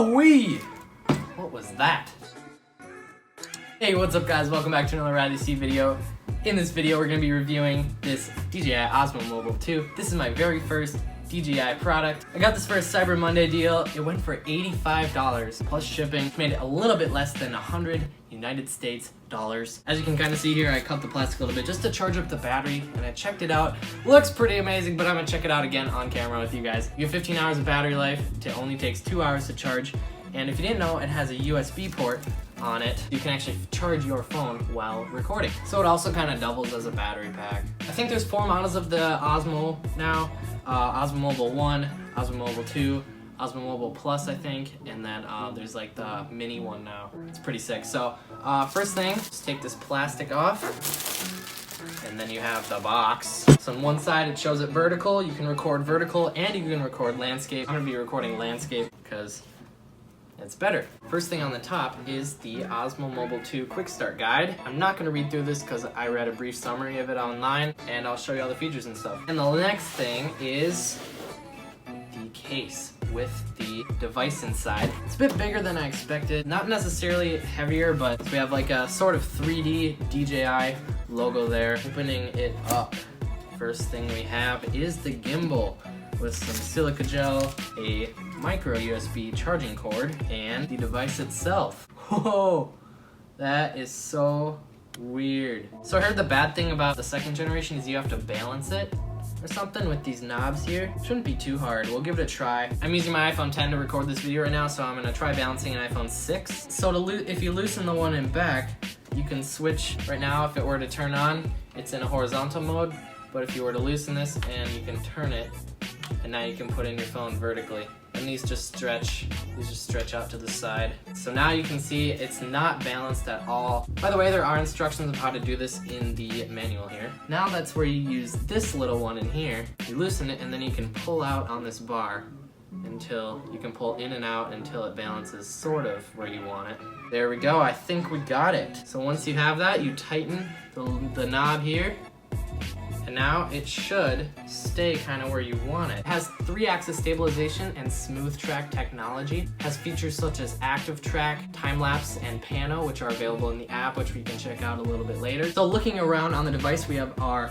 Whoa-wee! What was that? Hey, what's up guys? Welcome back to another Rad DC video. In this video, we're going to be reviewing this DJI Osmo Mobile 2. This is my very first DJI product. I got this for a Cyber Monday deal. It went for $85 plus shipping. Made it a little bit less than 100 United States dollars. As you can kind of see here, I cut the plastic a little bit just to charge up the battery, and I checked it out. Looks pretty amazing, but I'm gonna check it out again on camera with you guys. You have 15 hours of battery life. It only takes 2 hours to charge. And if you didn't know, it has a USB port on it. You can actually charge your phone while recording. So it also kind of doubles as a battery pack. I think there's 4 models of the Osmo now. Osmo Mobile 1, Osmo Mobile 2, Osmo Mobile Plus, I think, and then there's like the mini one now. It's pretty sick. So first thing, just take this plastic off, and then you have the box. So on one side it shows it vertical. You can record vertical and you can record landscape. I'm gonna be recording landscape because it's better. First thing on the top is the Osmo Mobile 2 Quick Start Guide. I'm not gonna read through this because I read a brief summary of it online, and I'll show you all the features and stuff. And the next thing is the case with the device inside. It's a bit bigger than I expected. Not necessarily heavier, but we have like a sort of 3D DJI logo there. Opening it up, first thing we have is the gimbal with some silica gel, a micro USB charging cord, and the device itself. Whoa, that is so weird. So I heard the bad thing about the second generation is you have to balance it or something with these knobs here. Shouldn't be too hard. We'll give it a try. I'm using my iPhone 10 to record this video right now, so I'm gonna try balancing an iPhone 6. So if you loosen the one in back, you can switch. Right now, if it were to turn on, it's in a horizontal mode, but if you were to loosen this and you can turn it, and now you can put in your phone vertically. And these just stretch out to the side. So now you can see it's not balanced at all. By the way, there are instructions of how to do this in the manual here. Now that's where you use this little one in here. You loosen it and then you can pull out on this bar until you can pull in and out until it balances sort of where you want it. There we go, I think we got it. So once you have that, you tighten the knob here. And now it should stay kind of where you want it. It has 3-axis stabilization and smooth track technology. It has features such as active track, time-lapse, and pano, which are available in the app, which we can check out a little bit later. So looking around on the device, we have our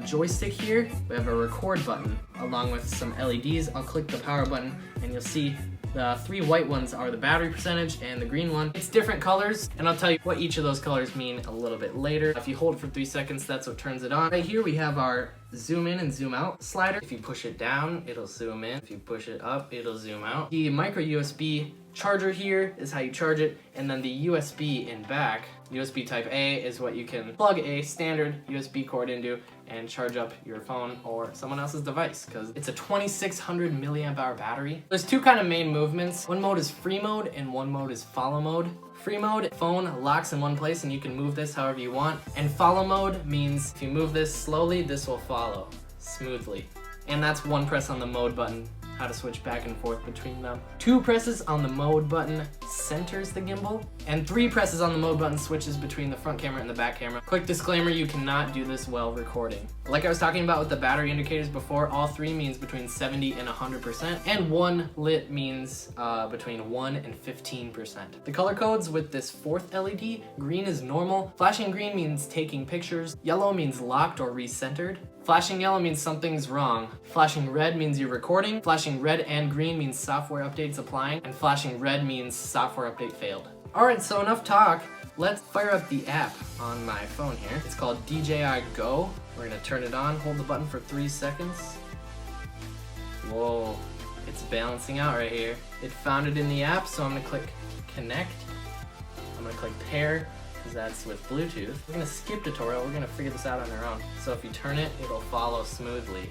joystick here. We have a record button along with some LEDs. I'll click the power button and you'll see the 3 white ones are the battery percentage, and the green one, it's different colors, and I'll tell you what each of those colors mean a little bit later. If you hold it for 3 seconds, that's what turns it on. Right here we have our zoom in and zoom out slider. If you push it down, it'll zoom in. If you push it up, it'll zoom out. The micro USB charger here is how you charge it, and then the USB in back, USB type A, is what you can plug a standard USB cord into and charge up your phone or someone else's device, because it's a 2600 milliamp hour battery. There's 2 kind of main movements. One mode is free mode and one mode is follow mode. Free mode, phone locks in one place and you can move this however you want. And follow mode means if you move this slowly, this will follow smoothly. And that's 1 press on the mode button, how to switch back and forth between them. 2 presses on the mode button centers the gimbal, and 3 presses on the mode button switches between the front camera and the back camera. Quick disclaimer, you cannot do this while recording. Like I was talking about with the battery indicators before, all 3 means between 70 and 100%, and 1 lit means between 1 and 15%. The color codes with this 4th LED, green is normal, flashing green means taking pictures, yellow means locked or recentered, flashing yellow means something's wrong, flashing red means you're recording, flashing red and green means software updates applying, and flashing red means software update failed. Alright, so enough talk. Let's fire up the app on my phone here. It's called DJI Go. We're gonna turn it on, hold the button for 3 seconds. Whoa, it's balancing out right here. It found it in the app, so I'm gonna click connect. I'm gonna click pair, because that's with Bluetooth. We're gonna skip tutorial, we're gonna figure this out on our own. So if you turn it, it'll follow smoothly.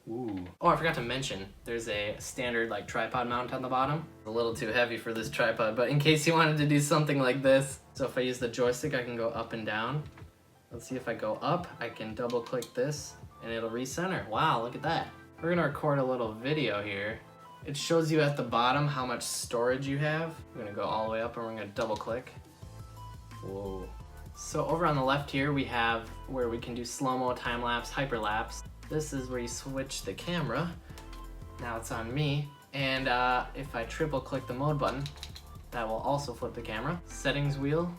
Ooh. Oh, I forgot to mention, there's a standard like tripod mount on the bottom. It's a little too heavy for this tripod, but in case you wanted to do something like this. So if I use the joystick, I can go up and down. Let's see, if I go up, I can double click this and it'll recenter. Wow, look at that. We're gonna record a little video here. It shows you at the bottom how much storage you have. We're gonna go all the way up and we're gonna double click. Whoa. So over on the left here, we have where we can do slow-mo, time-lapse, hyperlapse. This is where you switch the camera. Now it's on me. And if I triple click the mode button, that will also flip the camera. Settings wheel,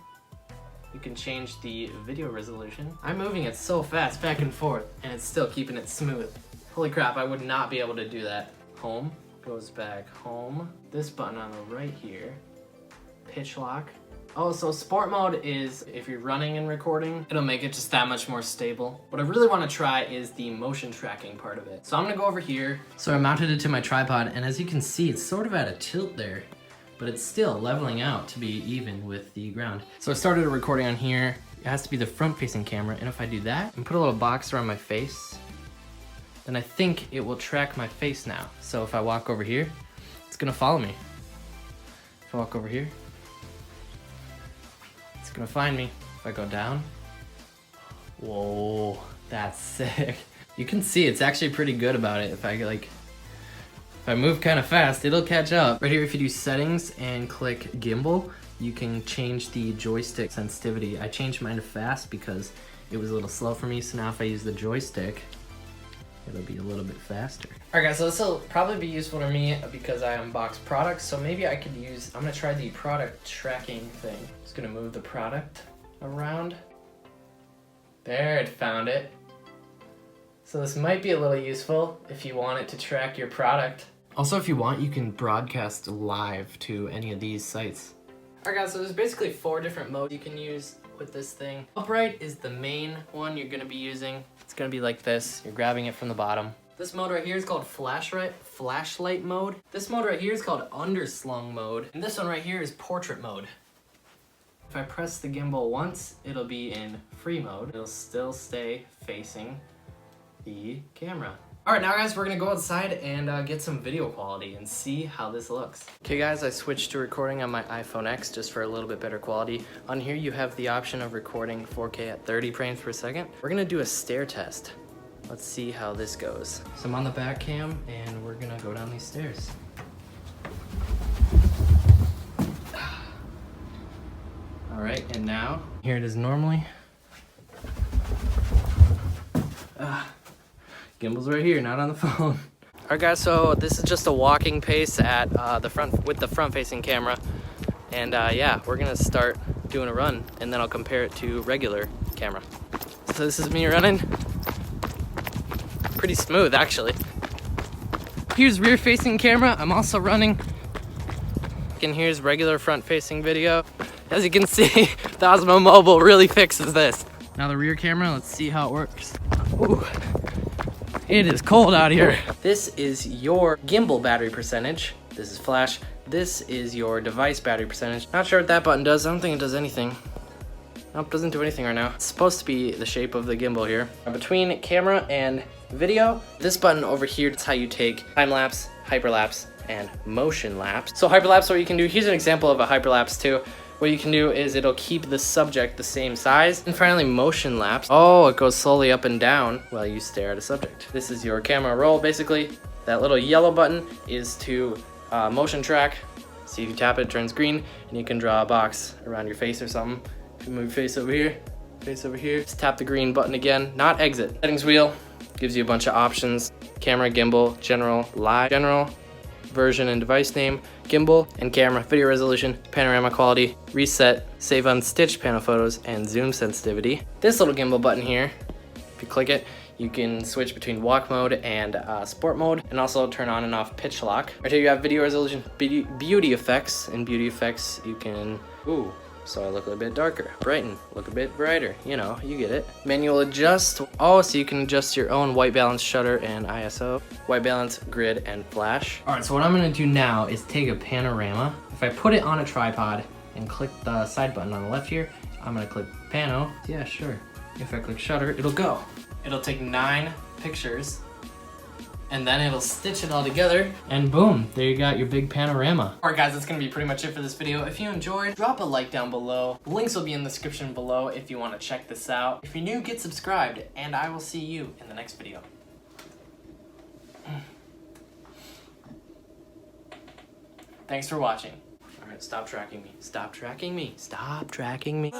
you can change the video resolution. I'm moving it so fast back and forth and it's still keeping it smooth. Holy crap, I would not be able to do that. Home, goes back home. This button on the right here, pitch lock. Oh, so sport mode is if you're running and recording, it'll make it just that much more stable. What I really want to try is the motion tracking part of it. So I'm gonna go over here. So I mounted it to my tripod, and as you can see, it's sort of at a tilt there, but it's still leveling out to be even with the ground. So I started a recording on here. It has to be the front-facing camera, and if I do that and put a little box around my face, then I think it will track my face now. So if I walk over here, it's gonna follow me. If I walk over here, it's gonna find me. If I go down, whoa, that's sick. You can see it's actually pretty good about it. If I move kind of fast, it'll catch up. Right here, if you do settings and click gimbal, you can change the joystick sensitivity. I changed mine to fast because it was a little slow for me, so now if I use the joystick, it'll be a little bit faster. All right guys, so this will probably be useful to me because I unbox products, so maybe I could use, I'm gonna try the product tracking thing. Just gonna move the product around. There, it found it. So this might be a little useful if you want it to track your product. Also, if you want, you can broadcast live to any of these sites. All right guys, so there's basically 4 different modes you can use with this thing. Upright is the main one you're gonna be using. It's gonna be like this. You're grabbing it from the bottom. This mode right here is called flashlight mode. This mode right here is called underslung mode. And this one right here is portrait mode. If I press the gimbal once, it'll be in free mode. It'll still stay facing the camera. All right, now guys, we're gonna go outside and get some video quality and see how this looks. Okay guys, I switched to recording on my iPhone X just for a little bit better quality. On here you have the option of recording 4K at 30 frames per second. We're gonna do a stair test. Let's see how this goes. So I'm on the back cam and we're gonna go down these stairs. All right, and now, here it is normally. Gimbal's right here, not on the phone. All right guys, so this is just a walking pace at the front with the front-facing camera. And yeah, we're gonna start doing a run and then I'll compare it to regular camera. So this is me running. Pretty smooth, actually. Here's rear-facing camera. I'm also running. And here's regular front-facing video. As you can see, the Osmo Mobile really fixes this. Now the rear camera, let's see how it works. Ooh. It is cold out here. This is your gimbal battery percentage. This is flash. This is your device battery percentage. Not sure what that button does. I don't think it does anything. Nope, doesn't do anything right now. It's supposed to be the shape of the gimbal here. Between camera and video, this button over here is how you take time lapse, hyperlapse, and motion lapse. So hyperlapse, what you can do, here's an example of a hyperlapse too. What you can do is it'll keep the subject the same size. And finally, motion lapse. Oh, it goes slowly up and down while you stare at a subject. This is your camera roll, basically. That little yellow button is to motion track. So if you tap it, it turns green, and you can draw a box around your face or something. If you move your face over here, just tap the green button again, not exit. Settings wheel gives you a bunch of options. Camera, gimbal, general, live, general, version and device name, gimbal and camera, video resolution, panorama quality, reset, save unstitched panel photos, and zoom sensitivity. This little gimbal button here, if you click it, you can switch between walk mode and sport mode, and also turn on and off pitch lock. Right here you have video resolution, beauty effects. In beauty effects you can, so I look a bit darker, brighten, look a bit brighter, you know, you get it. Manual adjust, so you can adjust your own white balance, shutter, and ISO. White balance, grid, and flash. All right, so what I'm gonna do now is take a panorama. If I put it on a tripod and click the side button on the left here, I'm gonna click pano. Yeah, sure. If I click shutter, it'll go. It'll take 9 pictures, and then it'll stitch it all together, and boom, there you got your big panorama. All right guys, that's gonna be pretty much it for this video. If you enjoyed, drop a like down below. Links will be in the description below if you wanna check this out. If you're new, get subscribed, and I will see you in the next video. Thanks for watching. All right, stop tracking me. Stop tracking me. Stop tracking me.